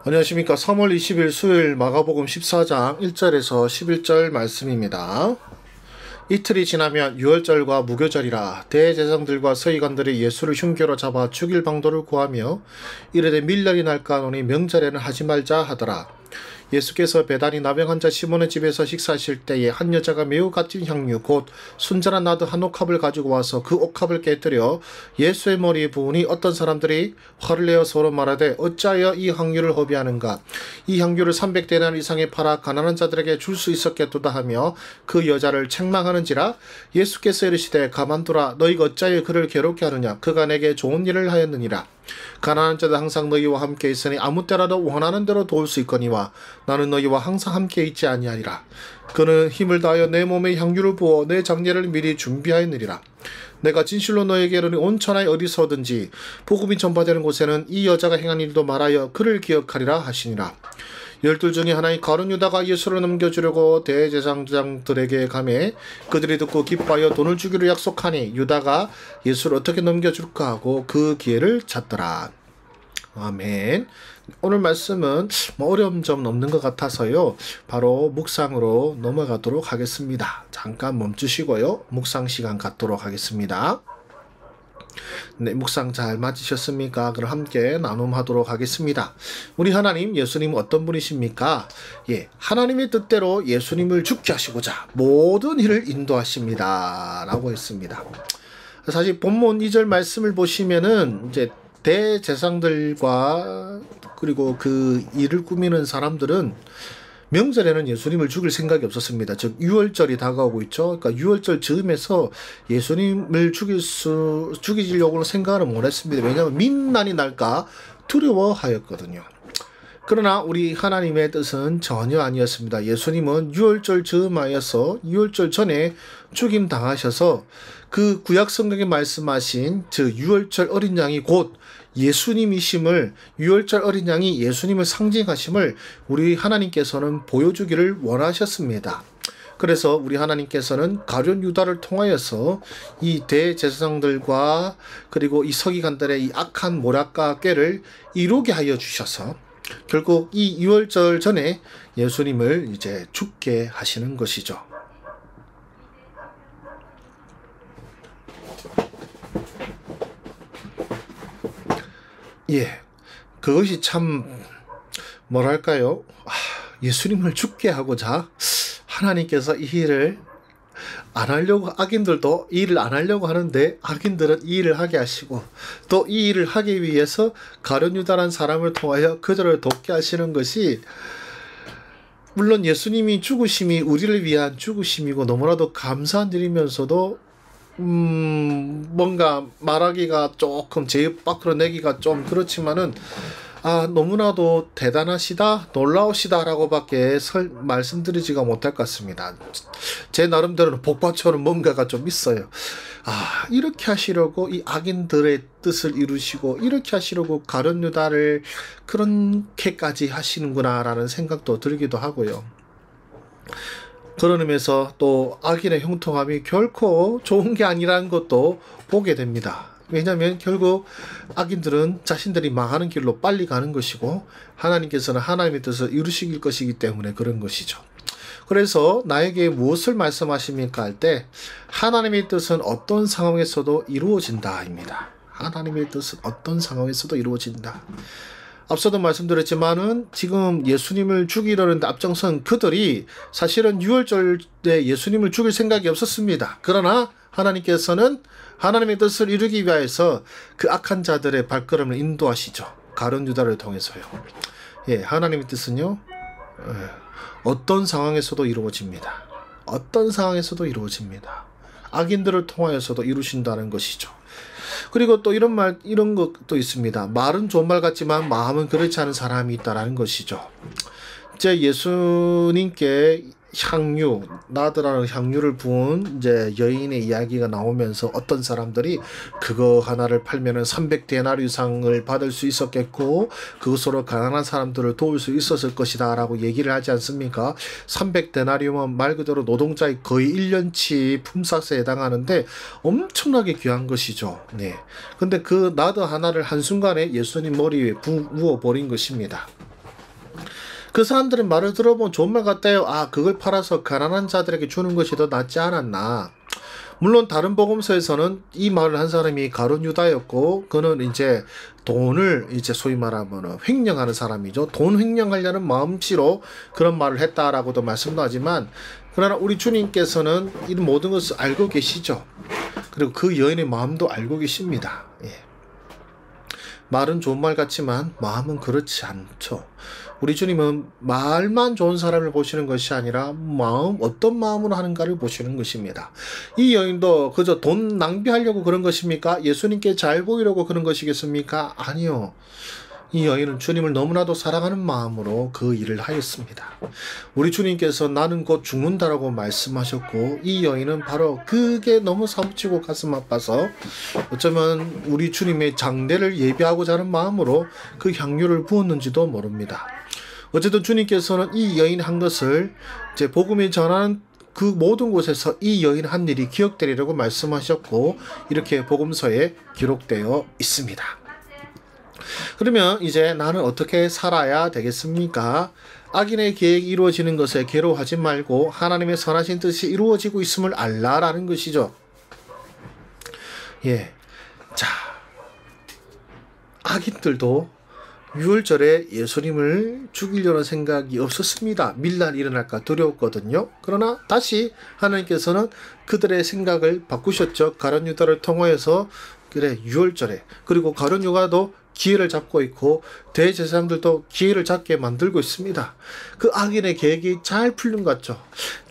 안녕하십니까. 3월 20일 수요일 마가복음 14장 1절에서 11절 말씀입니다. 이틀이 지나면 유월절과 무교절이라 대제사장들과 서기관들이 예수를 흉계로 잡아 죽일 방도를 구하며 이르되 밀련이 날까 하노니 명절에는 하지 말자 하더라. 예수께서 베다니 나병 환자 시몬의 집에서 식사하실 때에 한 여자가 매우 값진 향유 곧 순전한 나드 한 옥합을 가지고 와서 그 옥합을 깨뜨려 예수의 머리에 부으니 어떤 사람들이 화를 내어 서로 말하되 어찌하여 이 향유를 허비하는가. 이 향유를 300데나리 이상에 팔아 가난한 자들에게 줄 수 있었겠도다 하며 그 여자를 책망하는지라. 예수께서 이르시되 가만두라. 너희가 어찌하여 그를 괴롭게 하느냐. 그가 내게 좋은 일을 하였느니라. 가난한 자들 항상 너희와 함께 있으니 아무 때라도 원하는 대로 도울 수 있거니와 나는 너희와 항상 함께 있지 아니하리라. 그는 힘을 다하여 내 몸에 향유를 부어 내 장례를 미리 준비하였느니라. 내가 진실로 너에게 이르니 온 천하에 어디서든지 복음이 전파되는 곳에는 이 여자가 행한 일도 말하여 그를 기억하리라 하시니라. 12 중에 하나인 가룟 유다가 예수를 넘겨주려고 대제사장들에게 가매 그들이 듣고 기뻐하여 돈을 주기로 약속하니 유다가 예수를 어떻게 넘겨줄까 하고 그 기회를 찾더라. 아멘. 오늘 말씀은 어려운 점은 없는 것 같아서요. 바로 묵상으로 넘어가도록 하겠습니다. 잠깐 멈추시고요. 묵상 시간 갖도록 하겠습니다. 네, 묵상 잘 맞으셨습니까? 그럼 함께 나눔하도록 하겠습니다. 우리 하나님, 예수님 어떤 분이십니까? 하나님의 뜻대로 예수님을 죽게 하시고자 모든 일을 인도하십니다. 라고 했습니다. 사실 본문 2절 말씀을 보시면은 이제 대제사장들과 그리고 그 일을 꾸미는 사람들은 명절에는 예수님을 죽일 생각이 없었습니다. 즉 유월절이 다가오고 있죠. 그러니까 유월절 즈음에서 예수님을 죽이려고 생각을 못했습니다. 왜냐하면 민난이 날까 두려워하였거든요. 그러나 우리 하나님의 뜻은 전혀 아니었습니다. 예수님은 유월절 즈음하여서 유월절 전에 죽임 당하셔서 그 구약 성경에 말씀하신 즉 유월절 어린 양이 곧 예수님이심을, 유월절 어린 양이 예수님을 상징하심을 우리 하나님께서는 보여주기를 원하셨습니다. 그래서 우리 하나님께서는 가룟 유다를 통하여서 이 대제사장들과 그리고 이 서기관들의 이 악한 모략과 꾀를 이루게 하여 주셔서 결국 이 유월절 전에 예수님을 이제 죽게 하시는 것이죠. 그것이 참 뭐랄까요? 예수님을 죽게 하고자 하나님께서 이 일을 안 하려고, 악인들도 이 일을 안 하려고 하는데 악인들은 이 일을 하게 하시고 또 이 일을 하기 위해서 가룟 유다라는 사람을 통하여 그들을 돕게 하시는 것이, 물론 예수님이 죽으심이 우리를 위한 죽으심이고 너무나도 감사한 일이면서도 뭔가 말하기가 조금 제 입 밖으로 내기가 좀 그렇지만은 너무나도 대단하시다, 놀라우시다라고밖에 말씀드리지가 못할 것 같습니다. 제 나름대로는 복받쳐는 뭔가가 좀 있어요. 이렇게 하시려고 이 악인들의 뜻을 이루시고 이렇게 하시려고 가룟 유다를 그렇게까지 하시는구나라는 생각도 들기도 하고요. 그런 의미에서 또 악인의 형통함이 결코 좋은 게 아니라는 것도 보게 됩니다. 왜냐하면 결국 악인들은 자신들이 망하는 길로 빨리 가는 것이고 하나님께서는 하나님의 뜻을 이루시길 것이기 때문에 그런 것이죠. 그래서 나에게 무엇을 말씀하십니까 할 때 하나님의 뜻은 어떤 상황에서도 이루어진다입니다. 하나님의 뜻은 어떤 상황에서도 이루어진다. 앞서도 말씀드렸지만은 지금 예수님을 죽이려는 앞장선 그들이 사실은 유월절에 예수님을 죽일 생각이 없었습니다. 그러나 하나님께서는 하나님의 뜻을 이루기 위해서 그 악한 자들의 발걸음을 인도하시죠. 가룟 유다를 통해서요. 하나님의 뜻은요, 어떤 상황에서도 이루어집니다. 어떤 상황에서도 이루어집니다. 악인들을 통하여서도 이루신다는 것이죠. 그리고 또 이런 것도 있습니다. 말은 좋은 말 같지만 마음은 그렇지 않은 사람이 있다라는 것이죠. 이제 예수님께 나드라는 향유를 부은 이제 여인의 이야기가 나오면서 어떤 사람들이 그거 하나를 팔면은 300데나리 이상을 받을 수 있었겠고 그것으로 가난한 사람들을 도울 수 있었을 것이다 라고 얘기를 하지 않습니까? 300데나리면 말 그대로 노동자의 거의 1년치 품삯에 해당하는데 엄청나게 귀한 것이죠. 근데 그 나드 하나를 한순간에 예수님 머리에 부어버린 것입니다. 그 사람들의 말을 들어보면 좋은 말 같아요. 아, 그걸 팔아서 가난한 자들에게 주는 것이 더 낫지 않았나. 물론 다른 복음서에서는 이 말을 한 사람이 가룟 유다였고, 그는 이제 돈을 이제 소위 말하면 횡령하는 사람이죠. 돈 횡령하려는 마음씨로 그런 말을 했다라고도 말씀도 하지만, 그러나 우리 주님께서는 이 모든 것을 알고 계시죠. 그리고 그 여인의 마음도 알고 계십니다. 예. 말은 좋은 말 같지만 마음은 그렇지 않죠. 우리 주님은 말만 좋은 사람을 보시는 것이 아니라 마음, 어떤 마음으로 하는가를 보시는 것입니다. 이 여인도 그저 돈 낭비하려고 그런 것입니까? 예수님께 잘 보이려고 그런 것이겠습니까? 아니요. 이 여인은 주님을 너무나도 사랑하는 마음으로 그 일을 하였습니다. 우리 주님께서 나는 곧 죽는다라고 말씀하셨고, 이 여인은 바로 그게 너무 사무치고 가슴 아파서 어쩌면 우리 주님의 장례를 예비하고자 하는 마음으로 그 향유를 부었는지도 모릅니다. 어쨌든 주님께서는 이 여인 한 것을 이제 복음이 전하는 그 모든 곳에서 이 여인 한 일이 기억되리라고 말씀하셨고, 이렇게 복음서에 기록되어 있습니다. 그러면 이제 나는 어떻게 살아야 되겠습니까? 악인의 계획이 이루어지는 것에 괴로워하지 말고 하나님의 선하신 뜻이 이루어지고 있음을 알라라는 것이죠. 예. 자, 악인들도 유월절에 예수님을 죽이려는 생각이 없었습니다. 밀란이 일어날까 두려웠거든요. 그러나 다시 하나님께서는 그들의 생각을 바꾸셨죠. 가룟 유다를 통하여서 그래 유월절에, 그리고 가룟 유다도 기회를 잡고 있고 대제사장들도 기회를 잡게 만들고 있습니다. 그 악인의 계획이 잘 풀린 것 같죠.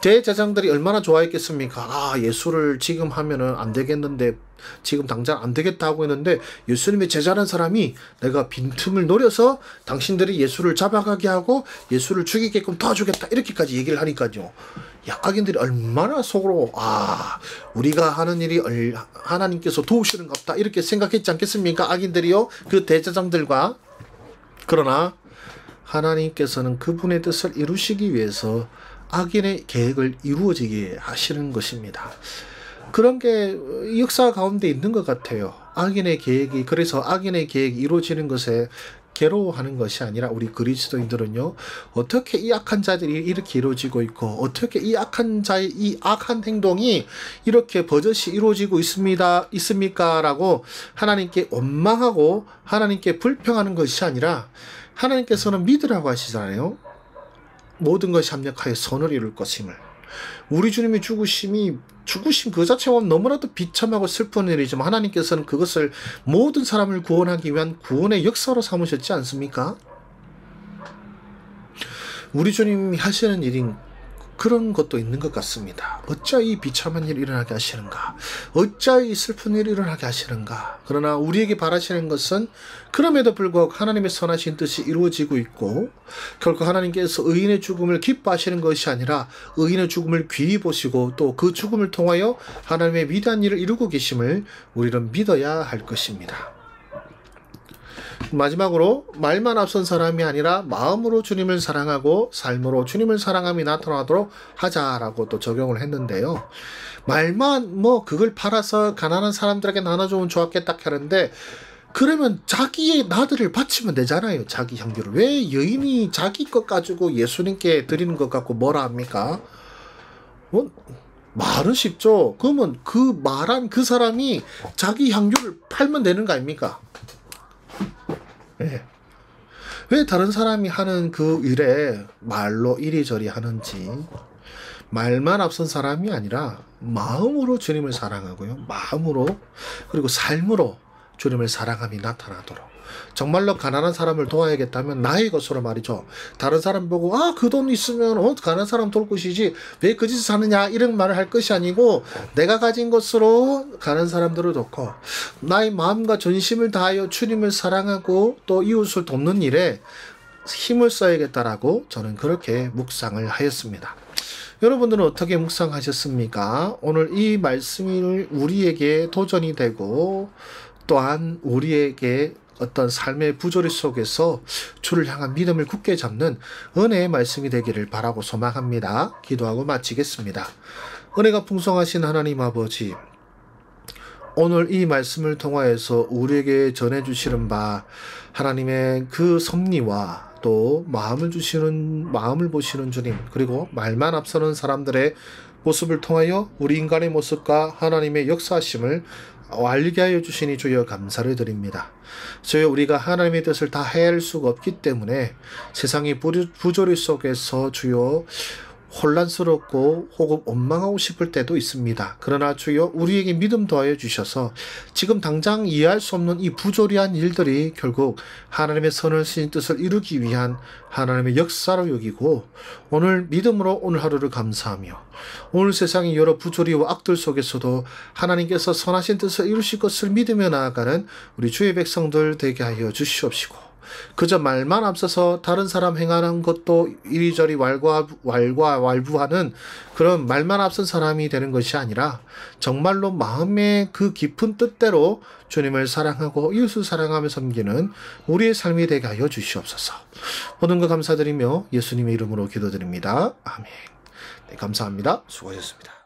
대제사장들이 얼마나 좋아했겠습니까? 아, 예수를 지금 하면은 안 되겠는데, 지금 당장 안 되겠다 하고 있는데 예수님의 제자라는 사람이 내가 빈틈을 노려서 당신들이 예수를 잡아가게 하고 예수를 죽이게끔 도와주겠다, 이렇게까지 얘기를 하니까요. 야, 악인들이 얼마나 속으로 우리가 하는 일이 하나님께서 도우시는갑다 이렇게 생각했지 않겠습니까? 악인들이요, 그 대제사장들과. 그러나 하나님께서는 그분의 뜻을 이루시기 위해서 악인의 계획을 이루어지게 하시는 것입니다. 그런 게 역사 가운데 있는 것 같아요. 악인의 계획이, 그래서 악인의 계획이 이루어지는 것에 괴로워하는 것이 아니라 우리 그리스도인들은요, 어떻게 이 악한 자들이 이렇게 이루어지고 있고, 어떻게 이 악한 자의 이 악한 행동이 이렇게 버젓이 이루어지고 있습니까? 라고 하나님께 원망하고 하나님께 불평하는 것이 아니라, 하나님께서는 믿으라고 하시잖아요. 모든 것이 합력하여 선을 이룰 것임을. 우리 주님의 죽으심 그 자체가 너무나도 비참하고 슬픈 일이지만 하나님께서는 그것을 모든 사람을 구원하기 위한 구원의 역사로 삼으셨지 않습니까? 우리 주님이 하시는 일인 그런 것도 있는 것 같습니다. 어찌 이 비참한 일이 일어나게 하시는가? 어찌 이 슬픈 일이 일어나게 하시는가? 그러나 우리에게 바라시는 것은 그럼에도 불구하고 하나님의 선하신 뜻이 이루어지고 있고, 결국 하나님께서 의인의 죽음을 기뻐하시는 것이 아니라 의인의 죽음을 귀히 보시고 또 그 죽음을 통하여 하나님의 위대한 일을 이루고 계심을 우리는 믿어야 할 것입니다. 마지막으로, 말만 앞선 사람이 아니라 마음으로 주님을 사랑하고 삶으로 주님을 사랑함이 나타나도록 하자라고 또 적용을 했는데요. 말만 그걸 팔아서 가난한 사람들에게 나눠주면 좋았겠다 하는데, 그러면 자기의 나들을 바치면 되잖아요. 자기 향기를. 왜 여인이 자기 것 가지고 예수님께 드리는 것 갖고 뭐라 합니까? 말은 쉽죠. 그러면 그 말한 그 사람이 자기 향유를 팔면 되는 거 아닙니까? 네. 왜 다른 사람이 하는 그 일에 말로 이리저리 하는지, 말만 앞선 사람이 아니라 마음으로 주님을 사랑하고요, 마음으로 그리고 삶으로 주님을 사랑함이 나타나도록. 정말로 가난한 사람을 도와야겠다면 나의 것으로 말이죠. 다른 사람 보고 그 돈 있으면 가난한 사람 도울 것이지 왜 그 짓을 하느냐 이런 말을 할 것이 아니고, 내가 가진 것으로 가난한 사람들을 돕고 나의 마음과 전심을 다하여 주님을 사랑하고 또 이웃을 돕는 일에 힘을 써야겠다라고 저는 그렇게 묵상을 하였습니다. 여러분들은 어떻게 묵상하셨습니까? 오늘 이 말씀이 우리에게 도전이 되고, 또한 우리에게 어떤 삶의 부조리 속에서 주를 향한 믿음을 굳게 잡는 은혜의 말씀이 되기를 바라고 소망합니다. 기도하고 마치겠습니다. 은혜가 풍성하신 하나님 아버지, 오늘 이 말씀을 통하여서 우리에게 전해주시는 바 하나님의 그 섭리와 또 마음을 보시는 주님, 그리고 말만 앞서는 사람들의 모습을 통하여 우리 인간의 모습과 하나님의 역사하심을 알게 하여 주시니 주여 감사를 드립니다. 주여 우리가 하나님의 뜻을 다 헤아릴 수가 없기 때문에 세상의 부조리 속에서 주여 혼란스럽고 혹은 원망하고 싶을 때도 있습니다. 그러나 주여 우리에게 믿음 더하여 주셔서 지금 당장 이해할 수 없는 이 부조리한 일들이 결국 하나님의 선을 쓰신 뜻을 이루기 위한 하나님의 역사로 여기고 오늘 믿음으로 오늘 하루를 감사하며 오늘 세상의 여러 부조리와 악들 속에서도 하나님께서 선하신 뜻을 이루실 것을 믿으며 나아가는 우리 주의 백성들 되게 하여 주시옵시고 그저 말만 앞서서 다른 사람 행하는 것도 이리저리 왈부하는 그런 말만 앞선 사람이 되는 것이 아니라 정말로 마음의 그 깊은 뜻대로 주님을 사랑하고 이웃을 사랑하며 섬기는 우리의 삶이 되게 하여 주시옵소서. 모든 것 감사드리며 예수님의 이름으로 기도드립니다. 아멘. 네, 감사합니다. 수고하셨습니다.